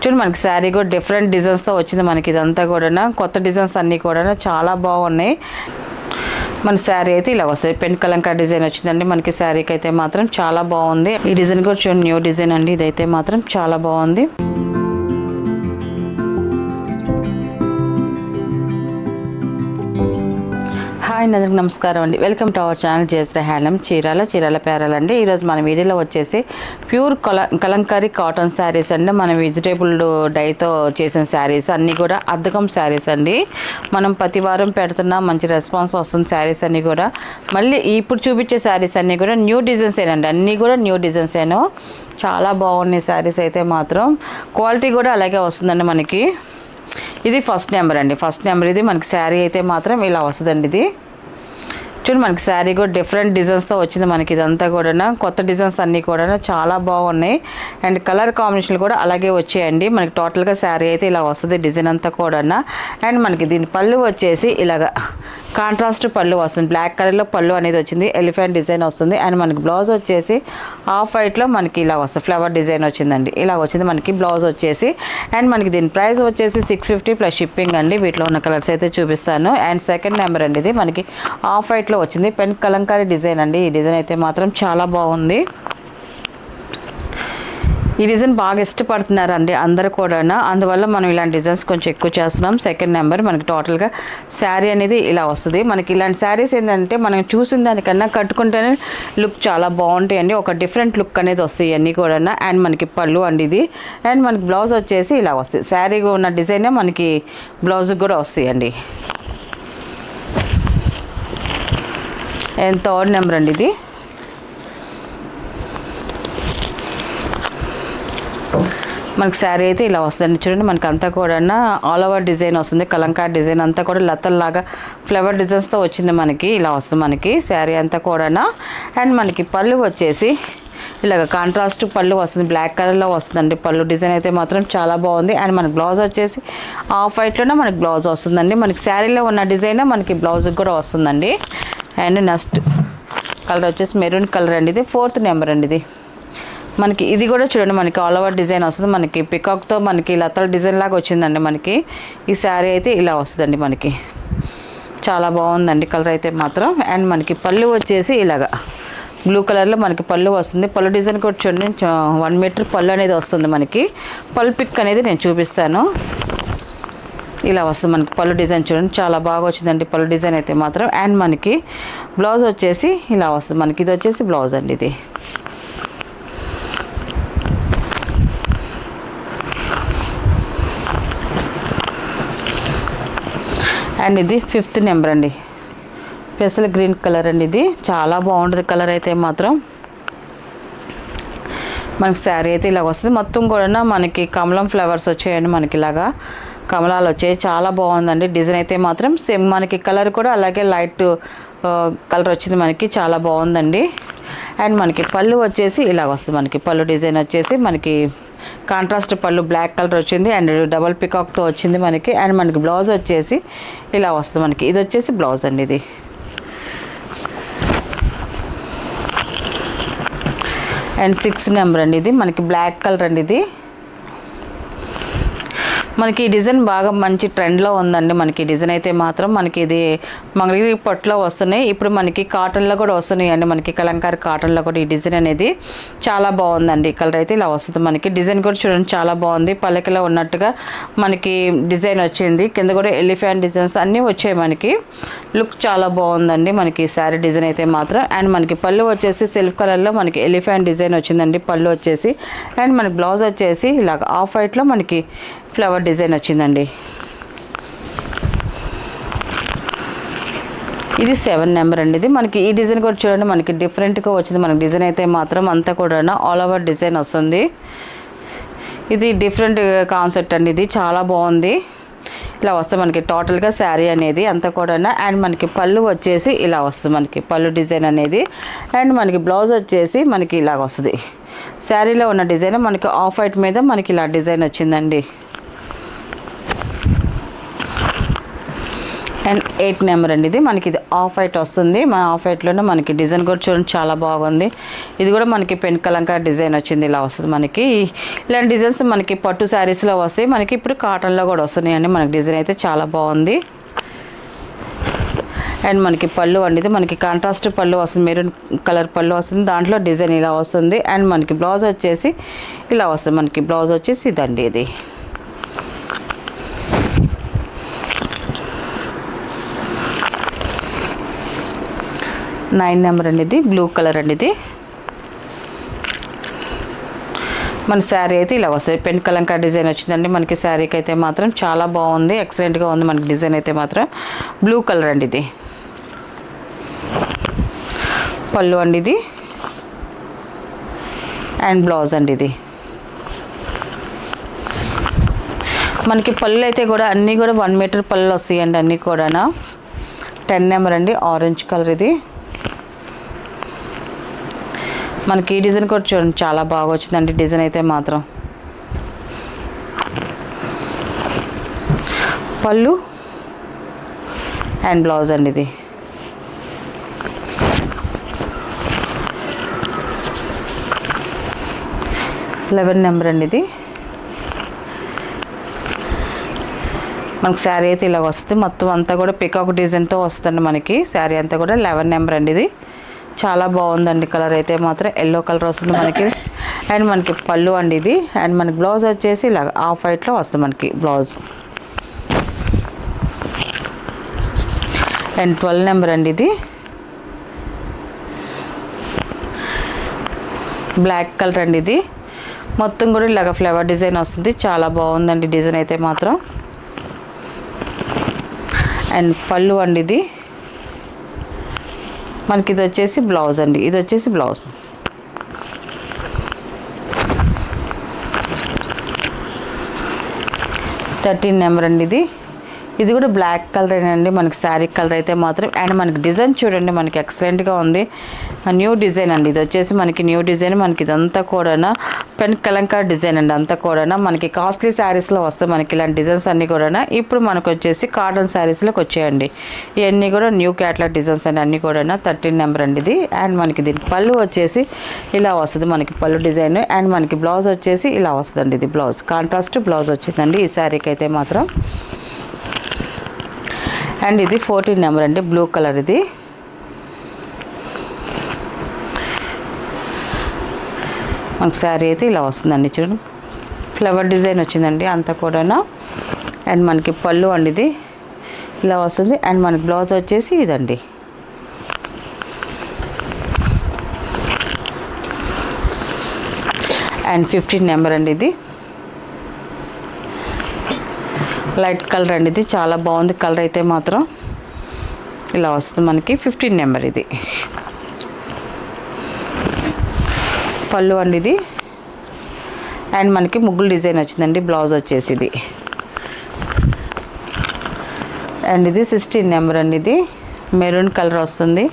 చూడండి మనకి శారీ కూడా డిఫరెంట్ డిజైన్స్తో వచ్చింది మనకి. ఇదంతా కూడా కొత్త డిజైన్స్ అన్నీ కూడా చాలా బాగున్నాయి. మన శారీ అయితే ఇలా వస్తుంది. పెన్ కలంకారీ డిజైన్ వచ్చిందండి మనకి. శారీకి అయితే మాత్రం చాలా బాగుంది. ఈ డిజైన్ కూడా చూడండి న్యూ డిజైన్ అండి. ఇదైతే మాత్రం చాలా బాగుంది. హాయ్ అందరికి నమస్కారం అండి. Welcome to our channel Jayashree handloom Chirala పేరాలండి. ఈరోజు మన వీడియోలో వచ్చేసి ప్యూర్ కలంకారీ కాటన్ శారీస్ అండి. మనం వెజిటేబుల్ డైతో చేసిన శారీస్ అన్నీ కూడా అద్దకం శారీస్ అండి. మనం ప్రతి వారం పెడుతున్నా మంచి రెస్పాన్స్ వస్తుంది శారీస్ అన్నీ కూడా. మళ్ళీ ఇప్పుడు చూపించే శారీస్ అన్నీ కూడా న్యూ డిజైన్స్ ఏనండి. అన్నీ కూడా న్యూ డిజైన్స్ ఏనో చాలా బాగున్నాయి శారీస్ అయితే మాత్రం. క్వాలిటీ కూడా అలాగే వస్తుందండి మనకి. ఇది ఫస్ట్ నెంబర్ అండి. ఫస్ట్ నెంబర్ ఇది మనకి శారీ అయితే మాత్రం ఇలా వస్తుందండి. ఇది చూడండి మనకి శారీ కూడా డిఫరెంట్ డిజైన్స్తో వచ్చింది మనకి. ఇదంతా కూడా కొత్త డిజైన్స్ అన్నీ కూడా చాలా బాగున్నాయి. అండ్ కలర్ కాంబినేషన్లు కూడా అలాగే వచ్చాయండి మనకి. టోటల్గా శారీ అయితే ఇలా వస్తుంది డిజైన్ అంతా కూడా. అండ్ మనకి దీని పళ్ళు వచ్చేసి ఇలాగ కాంట్రాస్ట్ పళ్ళు వస్తుంది. బ్లాక్ కలర్లో పళ్ళు అనేది వచ్చింది. ఎలిఫెంట్ డిజైన్ వస్తుంది. అండ్ మనకి బ్లౌజ్ వచ్చేసి ఆఫ్ వైట్లో మనకి ఇలా వస్తుంది. ఫ్లవర్ డిజైన్ వచ్చిందండి. ఇలా వచ్చింది మనకి బ్లౌజ్ వచ్చేసి. అండ్ మనకి దీని ప్రైస్ వచ్చేసి 650 ప్లస్ షిప్పింగ్ అండి. వీటిలో ఉన్న కలర్స్ అయితే చూపిస్తాను. అండ్ సెకండ్ నెంబర్ అండి. ఇది మనకి ఆఫ్ వైట్లో వచ్చింది. పెన్ కలంకారీ డిజైన్ అండి. ఈ డిజైన్ అయితే మాత్రం చాలా బాగుంది. ఈ డిజైన్ బాగా ఇష్టపడుతున్నారు అండి అందరూ కూడా. అందువల్ల మనం ఇలాంటి డిజైన్స్ కొంచెం ఎక్కువ చేస్తున్నాం. సెకండ్ నెంబర్ మనకి టోటల్గా శారీ అనేది ఇలా వస్తుంది మనకి. ఇలాంటి శారీస్ ఏంటంటే మనం చూసిన దానికన్నా కట్టుకుంటేనే లుక్ చాలా బాగుంటాయండి. ఒక డిఫరెంట్ లుక్ అనేది వస్తాయి అన్నీ కూడా. అండ్ మనకి పళ్ళు అండి ఇది. అండ్ మనకి బ్లౌజ్ వచ్చేసి ఇలా వస్తుంది. శారీ ఉన్న డిజైనే మనకి బ్లౌజ్కి కూడా వస్తాయండి. అండ్ థర్డ్ నెంబర్ అండి. ఇది మనకి శారీ అయితే ఇలా వస్తుందండి. చూడండి మనకి అంతా కూడా ఆల్ ఓవర్ డిజైన్ వస్తుంది. కలంకారీ డిజైన్ అంతా కూడా లతల్లాగా ఫ్లవర్ డిజైన్స్తో వచ్చింది మనకి. ఇలా వస్తుంది మనకి శారీ అంతా కూడా. అండ్ మనకి పళ్ళు వచ్చేసి ఇలాగ కాంట్రాస్ట్ పళ్ళు వస్తుంది. బ్లాక్ కలర్లో వస్తుందండి పళ్ళు. డిజైన్ అయితే మాత్రం చాలా బాగుంది. అండ్ మనకి బ్లౌజ్ వచ్చేసి ఆఫ్ వైట్లోనే మనకి బ్లౌజ్ వస్తుందండి. మనకి శారీలో ఉన్న డిజైన్ మనకి బ్లౌజ్కి కూడా వస్తుందండి. అండ్ నెక్స్ట్ కలర్ వచ్చేసి మెరూన్ కలర్ అండి. ఇది ఫోర్త్ నెంబర్ అండి. ఇది మనకి ఇది కూడా చూడండి మనకి ఆల్ ఓవర్ డిజైన్ వస్తుంది. మనకి పికాక్తో మనకి లతల డిజైన్ లాగా వచ్చిందండి మనకి. ఈ శారీ అయితే ఇలా వస్తుందండి మనకి. చాలా బాగుందండి కలర్ అయితే మాత్రం. అండ్ మనకి పళ్ళు వచ్చేసి ఇలాగా బ్లూ కలర్లో మనకి పళ్ళు వస్తుంది. పళ్ళు డిజైన్ కూడా చూడండి 1 మీటర్ పళ్ళు అనేది వస్తుంది మనకి. పళ్ళు పిక్ అనేది నేను చూపిస్తాను. ఇలా వస్తుంది మనకి పళ్ళు డిజైన్ చూడండి చాలా బాగా వచ్చిందండి పళ్ళు డిజైన్ అయితే మాత్రం. అండ్ మనకి బ్లౌజ్ వచ్చేసి ఇలా వస్తుంది మనకి. ఇది వచ్చేసి బ్లౌజ్ అండి. ఇది అండ్ ఇది ఫిఫ్త్ నెంబర్ అండి. స్పెషల్ గ్రీన్ కలర్ అండి. ఇది చాలా బాగుంటుంది కలర్ అయితే మాత్రం. మనకి శారీ అయితే ఇలా వస్తుంది. మొత్తం కూడా మనకి కమలం ఫ్లవర్స్ వచ్చాయండి మనకి. ఇలాగా కమలాలు వచ్చాయి. చాలా బాగుందండి డిజైన్ అయితే మాత్రం. సేమ్ మనకి కలర్ కూడా అలాగే లైట్ కలర్ వచ్చింది మనకి. చాలా బాగుందండి. అండ్ మనకి పళ్ళు వచ్చేసి ఇలా వస్తుంది మనకి. పళ్ళు డిజైన్ వచ్చేసి మనకి కాంట్రాస్ట్ పళ్ళు బ్లాక్ కలర్ వచ్చింది. అండ్ డబల్ పికాక్తో వచ్చింది మనకి. అండ్ మనకి బ్లౌజ్ వచ్చేసి ఇలా వస్తుంది మనకి. ఇది వచ్చేసి బ్లౌజ్ అండి. ఇది అండ్ 6 నెంబర్ అండి. ఇది మనకి బ్లాక్ కలర్ అండి. ఇది మనకి ఈ డిజైన్ బాగా మంచి ట్రెండ్లో ఉందండి మనకి. డిజైన్ అయితే మాత్రం మనకి ఇది మంగళగిరి పట్టులో వస్తున్నాయి. ఇప్పుడు మనకి కాటన్లో కూడా వస్తున్నాయి అండి మనకి. కలంకారీ కాటన్లో కూడా ఈ డిజైన్ అనేది చాలా బాగుందండి. కలర్ అయితే ఇలా వస్తుంది మనకి. డిజైన్ కూడా చూడండి చాలా బాగుంది. పల్లకిలో ఉన్నట్టుగా మనకి డిజైన్ వచ్చింది. కింద కూడా ఎలిఫెంట్ డిజైన్స్ అన్నీ వచ్చాయి మనకి. లుక్ చాలా బాగుందండి మనకి శారీ డిజైన్ అయితే మాత్రం. అండ్ మనకి పళ్ళు వచ్చేసి సెల్ఫ్ కలర్లో మనకి ఎలిఫెంట్ డిజైన్ వచ్చిందండి పళ్ళు వచ్చేసి. అండ్ మనకి బ్లౌజ్ వచ్చేసి ఇలాగ ఆఫ్ వైట్లో మనకి ఫ్లవర్ డిజైన్ వచ్చిందండి. ఇది 7 నెంబర్ అండి. ఇది మనకి ఈ డిజైన్ కూడా చూడండి మనకి డిఫరెంట్గా వచ్చింది మనకి. డిజైన్ అయితే మాత్రం అంతా కూడా ఆల్ ఓవర్ డిజైన్ వస్తుంది. ఇది డిఫరెంట్ కాన్సెప్ట్ అండి. ఇది చాలా బాగుంది. ఇలా వస్తుంది మనకి టోటల్గా శారీ అనేది అంతా కూడా. అండ్ మనకి పళ్ళు వచ్చేసి ఇలా వస్తుంది మనకి పళ్ళు డిజైన్ అనేది. అండ్ మనకి బ్లౌజ్ వచ్చేసి మనకి ఇలాగ వస్తుంది. శారీలో ఉన్న డిజైన్ మనకి ఆఫ్ వైట్ మీద మనకి ఇలా డిజైన్ వచ్చిందండి. అండ్ 8 నెంబర్ అండి. ఇది మనకి ఇది ఆఫ్ వైట్ వస్తుంది. మన ఆఫ్ వైట్లోనే మనకి డిజైన్ కూడా చూడండి చాలా బాగుంది. ఇది కూడా మనకి పెన్ కలంకారీ డిజైన్ వచ్చింది. ఇలా వస్తుంది మనకి. ఇలాంటి డిజైన్స్ మనకి పట్టు శారీస్లో వస్తాయి. మనకి ఇప్పుడు కాటన్లో కూడా వస్తున్నాయండి. మనకి డిజైన్ అయితే చాలా బాగుంది. అండ్ మనకి పళ్ళు అండి, ఇది మనకి కాంట్రాస్ట్ పళ్ళు వస్తుంది, మెరూన్ కలర్ పళ్ళు వస్తుంది. దాంట్లో డిజైన్ ఇలా వస్తుంది. అండ్ మనకి బ్లౌజ్ వచ్చేసి ఇలా వస్తుంది. మనకి బ్లౌజ్ వచ్చేసి ఇదండి. ఇది 9 నెంబర్ అండి. ఇది బ్లూ కలర్ అండి. ఇది మన శారీ అయితే ఇలా వస్తుంది. పెన్ కలంకారీ డిజైన్ వచ్చిందండి మనకి. శారీకి అయితే మాత్రం చాలా బాగుంది, ఎక్సలెంట్గా ఉంది. మనకి డిజైన్ అయితే మాత్రం బ్లూ కలర్ అండి. ఇది పళ్ళు అండి. ఇది అండ్ బ్లౌజ్ అండి. ఇది మనకి పళ్ళు అయితే కూడా అన్నీ కూడా 1 మీటర్ పళ్ళు వస్తాయండి అన్నీ కూడా. 10 నెంబర్ అండి. Orange colour. ఇది మనకి ఈ డిజైన్ కూడా చూడండి చాలా బాగా వచ్చిందండి. డిజైన్ అయితే మాత్రం పళ్ళు అండ్ బ్లౌజ్ అండి. ఇది లెవెన్ నెంబర్ అండి. ఇది మనకి శారీ అయితే ఇలా వస్తుంది. మొత్తం అంతా కూడా పికాక్ డిజైన్తో వస్తుంది మనకి. శారీ అంతా కూడా 11 నెంబర్ అండి. ఇది చాలా బాగుందండి. కలర్ అయితే మాత్రం ఎల్లో కలర్ వస్తుంది మనకి. అండ్ మనకి పళ్ళు అండి. ఇది అండ్ మనకి బ్లౌజ్ వచ్చేసి ఇలా ఆఫ్ వైట్లో వస్తుంది మనకి బ్లౌజ్. అండ్ 12 నెంబర్ అండి. ఇది బ్లాక్ కలర్ అండి. ఇది మొత్తం కూడా ఇలాగ ఫ్లవర్ డిజైన్ వస్తుంది. చాలా బాగుందండి డిజైన్ అయితే మాత్రం. అండ్ పళ్ళు అండి. ఇది మనకి ఇది వచ్చేసి బ్లౌజ్ అండి. ఇది వచ్చేసి బ్లౌజ్. థర్టీన్ నెంబర్ అండి. ఇది కూడా బ్లాక్ కలర్ అండి మనకి. శారీ కలర్ అయితే మాత్రం. అండ్ మనకి డిజైన్ చూడండి మనకి ఎక్సలెంట్గా ఉంది. న్యూ డిజైన్ అండి. ఇది వచ్చేసి మనకి న్యూ డిజైన్. మనకి ఇదంతా కూడా పెన్ కలంకారీ డిజైన్ అండి. అంతా కూడా మనకి కాస్ట్లీ శారీస్లో వస్తాయి మనకి ఇలాంటి డిజైన్స్ అన్నీ కూడా. ఇప్పుడు మనకు వచ్చేసి కాటన్ శారీస్లోకి వచ్చాయండి. ఇవన్నీ కూడా న్యూ క్యాటలాగ్ డిజైన్స్ అండి అన్నీ కూడా. 13 నెంబర్ అండి. ఇది అండ్ మనకి దీని పళ్ళు వచ్చేసి ఇలా వస్తుంది మనకి పళ్ళు డిజైన్. అండ్ మనకి బ్లౌజ్ వచ్చేసి ఇలా వస్తుందండి. ఇది బ్లౌజ్ కాంట్రాస్ట్ బ్లౌజ్ వచ్చిందండి ఈ శారీకి అయితే మాత్రం. అండ్ ఇది 14 నెంబర్ అండి. Blue colour. ఇది మనకు శారీ అయితే ఇలా వస్తుందండి. చూడండి ఫ్లవర్ డిజైన్ వచ్చిందండి అంతా కూడా. అండ్ మనకి పళ్ళు అండి. ఇది ఇలా వస్తుంది. అండ్ మనకి బ్లౌజ్ వచ్చేసి ఇదండి. అండ్ 15 నెంబర్ అండి. ఇది లైట్ కలర్ అండి. ఇది చాలా బాగుంది కలర్ అయితే మాత్రం. ఇలా వస్తుంది మనకి. 15 నెంబర్. ఇది పళ్ళు అండి. ఇది అండ్ మనకి ముగ్గులు డిజైన్ వచ్చిందండి. బ్లౌజ్ వచ్చేసి ఇది. అండ్ ఇది 16 నెంబర్ అండి. ఇది మెరూన్ కలర్ వస్తుంది.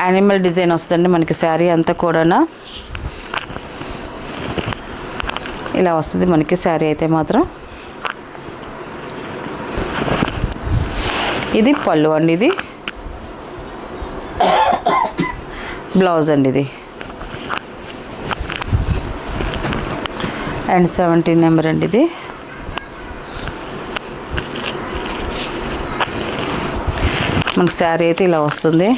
యానిమల్ డిజైన్ వస్తుందండి మనకి. శారీ అంతా కూడా ఇలా వస్తుంది మనకి శారీ అయితే మాత్రం. ఇది పళ్ళు అండి. ఇది బ్లౌజ్ అండి. ఇది అండ్ 17 నెంబర్ అండి. ఇది మనకి శారీ అయితే ఇలా వస్తుంది.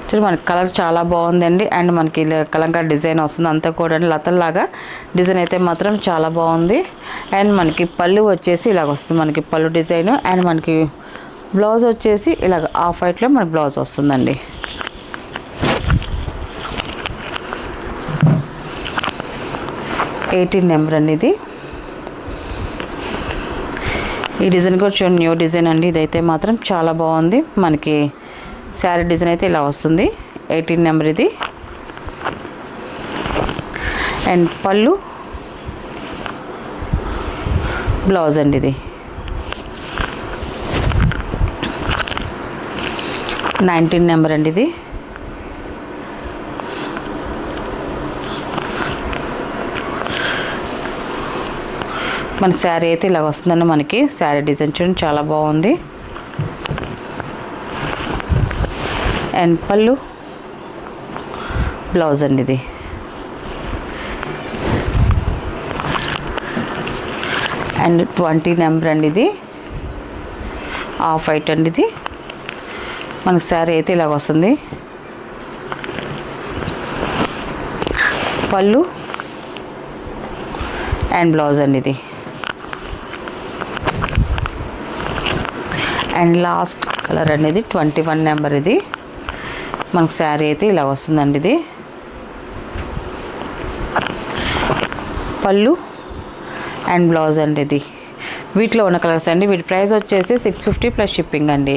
చూడండి మనకి కలర్ చాలా బాగుందండి. అండ్ మనకి కలంకారీ డిజైన్ వస్తుంది అంతా కూడా లతల్లాగా డిజైన్ అయితే మాత్రం చాలా బాగుంది. అండ్ మనకి పళ్ళు వచ్చేసి ఇలాగ వస్తుంది మనకి పళ్ళు డిజైన్. అండ్ మనకి బ్లౌజ్ వచ్చేసి ఇలాగ ఆఫ్ వైట్లో మనకి బ్లౌజ్ వస్తుందండి. ఎయిటీన్ నెంబర్ అండి. ఇది ఈ డిజైన్ కూడా చూడండి న్యూ డిజైన్ అండి. ఇదైతే మాత్రం చాలా బాగుంది మనకి. శారీ డిజైన్ అయితే ఇలా వస్తుంది. 18 నెంబర్. ఇది అండ్ పళ్ళు బ్లౌజ్ అండి. ఇది 19 నెంబర్ అండి. ఇది మన శారీ అయితే ఇలాగ వస్తుందండి మనకి. శారీ డిజైన్ చూడండి చాలా బాగుంది. అండ్ పళ్ళు, బ్లౌజ్ అండి ఇది. అండ్ 20 నెంబర్ అండి ఇది. ఆఫ్ వైట్ అండి ఇది. మనకు శారీ అయితే ఇలాగ వస్తుంది. పళ్ళు అండ్ బ్లౌజ్ అండి ఇది. అండ్ లాస్ట్ కలర్ అనేది 21 నెంబర్ ఇది. మనకు శారీ అయితే ఇలా వస్తుందండి ఇది. పళ్ళు అండ్ బ్లౌజ్ అండి ఇది. వీటిలో ఉన్న కలర్స్ అండి. వీటి ప్రైస్ వచ్చేసి 650 ప్లస్ షిప్పింగ్ అండి.